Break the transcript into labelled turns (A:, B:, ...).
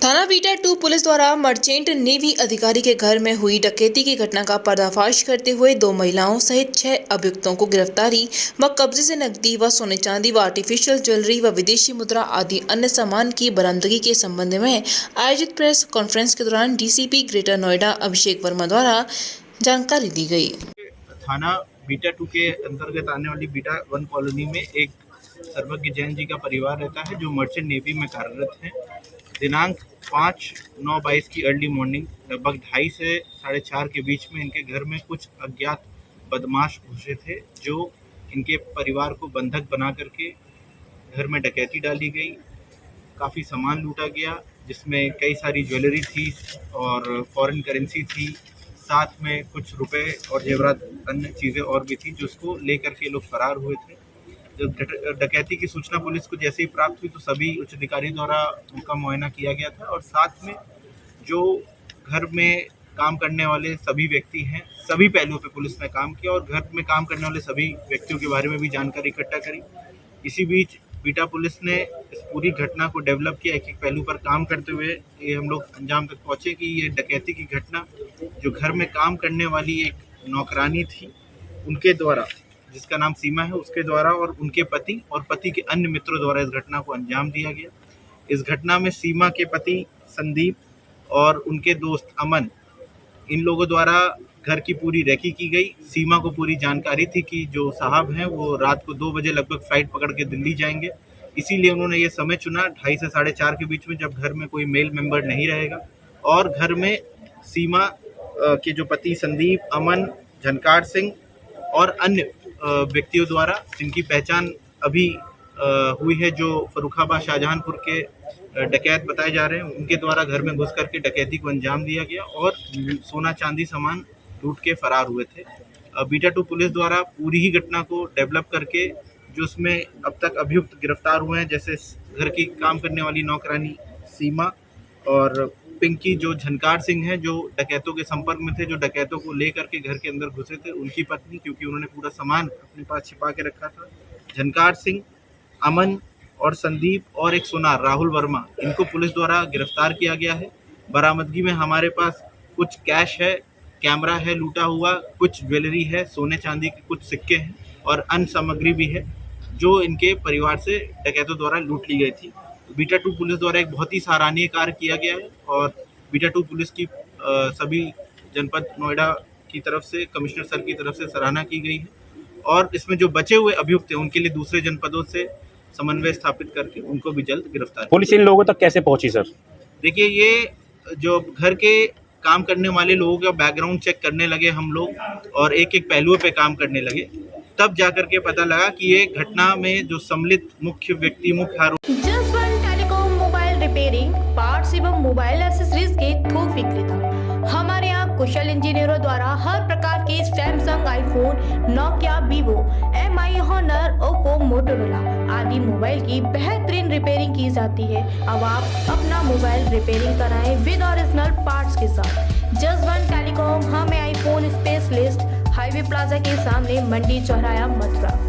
A: थाना beta 2 police द्वारा merchant navy अधिकारी के घर में हुई डकैती की घटना का पर्दाफाश करते हुए 2 महिलाओं सहित 6 अभियुक्तों को गिरफ्तारी व कब्जे से नकदी व सोने चांदी व आर्टिफिशियल ज्वेलरी व विदेशी मुद्रा आदि अन्य सामान की बरामदगी के संबंध में आयोजित प्रेस कॉन्फ्रेंस के दौरान डीसीपी ग्रेटर नोएडा अभिषेक वर्मा द्वारा जानकारी दी गई।
B: थाना बीटा 2 के अंतर्गत आने वाली बीटा 1 कॉलोनी में एक सर्वज्ञ जैन जी का परिवार रहता है जो मर्चेंट नेवी में कार्यरत है। दिनांक 5/9/22 की अर्ली मॉर्निंग लगभग 2:30 से 4:30 के बीच में इनके घर में कुछ अज्ञात बदमाश घुसे थे जो इनके परिवार को बंधक बना करके घर में डकैती डाली गई। काफ़ी सामान लूटा गया जिसमें कई सारी ज्वेलरी थी और फॉरेन करेंसी थी, साथ में कुछ रुपए और जेवरात अन्य चीज़ें और भी थी जिसको लेकर के लोग फरार हुए थे। जब डकैती की सूचना पुलिस को जैसे ही प्राप्त हुई तो सभी उच्च अधिकारी द्वारा उनका मुआयना किया गया था और साथ में जो घर में काम करने वाले सभी व्यक्ति हैं सभी पहलुओं पे पुलिस ने काम किया और घर में काम करने वाले सभी व्यक्तियों के बारे में भी जानकारी इकट्ठा करी। इसी बीच बीटा पुलिस ने इस पूरी घटना को डेवलप किया, एक एक पहलू पर काम करते हुए ये हम लोग अंजाम तक पहुँचे कि ये डकैती की घटना जो घर में काम करने वाली एक नौकरानी थी उनके द्वारा, जिसका नाम सीमा है, उसके द्वारा और उनके पति और पति के अन्य मित्रों द्वारा इस घटना को अंजाम दिया गया। इस घटना में सीमा के पति संदीप और उनके दोस्त अमन, इन लोगों द्वारा घर की पूरी रेकी की गई। सीमा को पूरी जानकारी थी कि जो साहब हैं वो रात को 2 बजे लगभग फ्लाइट पकड़ के दिल्ली जाएंगे, इसीलिए उन्होंने ये समय चुना 2:30 से 4:30 के बीच में जब घर में कोई मेल मेंबर नहीं रहेगा और घर में सीमा के जो पति संदीप, अमन, झनकार सिंह और अन्य व्यक्तियों द्वारा जिनकी पहचान अभी हुई है, जो फर्रुखाबाद शाहजहांपुर के डकैत बताए जा रहे हैं, उनके द्वारा घर में घुस करके डकैती को अंजाम दिया गया और सोना चांदी सामान लूट के फरार हुए थे। बीटा 2 पुलिस द्वारा पूरी ही घटना को डेवलप करके जो उसमें अब तक अभियुक्त गिरफ्तार हुए हैं, जैसे घर की काम करने वाली नौकरानी सीमा और पिंकी जो झनकार सिंह हैं जो डकैतों के संपर्क में थे, जो डकैतों को लेकर के घर के अंदर घुसे थे, उनकी पत्नी, क्योंकि उन्होंने पूरा सामान अपने पास छिपा के रखा था, झनकार सिंह, अमन और संदीप और एक सुनार राहुल वर्मा, इनको पुलिस द्वारा गिरफ्तार किया गया है। बरामदगी में हमारे पास कुछ कैश है, कैमरा है लूटा हुआ, कुछ ज्वेलरी है, सोने चांदी के कुछ सिक्के हैं और अन्य सामग्री भी है जो इनके परिवार से डकैतों द्वारा लूट ली गई थी। बीटा 2 पुलिस द्वारा एक बहुत ही सराहनीय कार्य किया गया है और बीटा 2 पुलिस की सभी जनपद नोएडा की तरफ से, कमिश्नर सर की तरफ से सराहना की गई है और इसमें जो बचे हुए अभियुक्त हैं उनके लिए दूसरे जनपदों से समन्वय स्थापित करके उनको भी जल्द गिरफ्तार।
C: पुलिस इन लोगों तक कैसे पहुंची सर?
B: देखिए, ये जो घर के काम करने वाले लोगों का बैकग्राउंड चेक करने लगे हम लोग और एक एक पहलुओं पे काम करने लगे, तब जाकर के पता लगा कि ये घटना में जो सम्मिलित मुख्य व्यक्ति, मुख्य आरोपी
D: टेलीकॉम मोबाइल रिपेयरिंग, पार्ट्स एवं मोबाइल एक्सेसरीज के थोक विक्रेता। हमारे यहाँ कुशल इंजीनियरों द्वारा हर प्रकार के Samsung, iPhone, Nokia, Vivo, MI, Honor, Oppo, Motorola आदि मोबाइल की बेहतरीन रिपेयरिंग की जाती है। अब आप अपना मोबाइल रिपेयरिंग कराएं विद ओरिजिनल पार्ट्स के साथ। जसवंत टेलीकॉम, हमें आईफोन स्पेशलिस्ट, हाईवे प्लाजा के सामने, मंडी चौराया, मथुरा।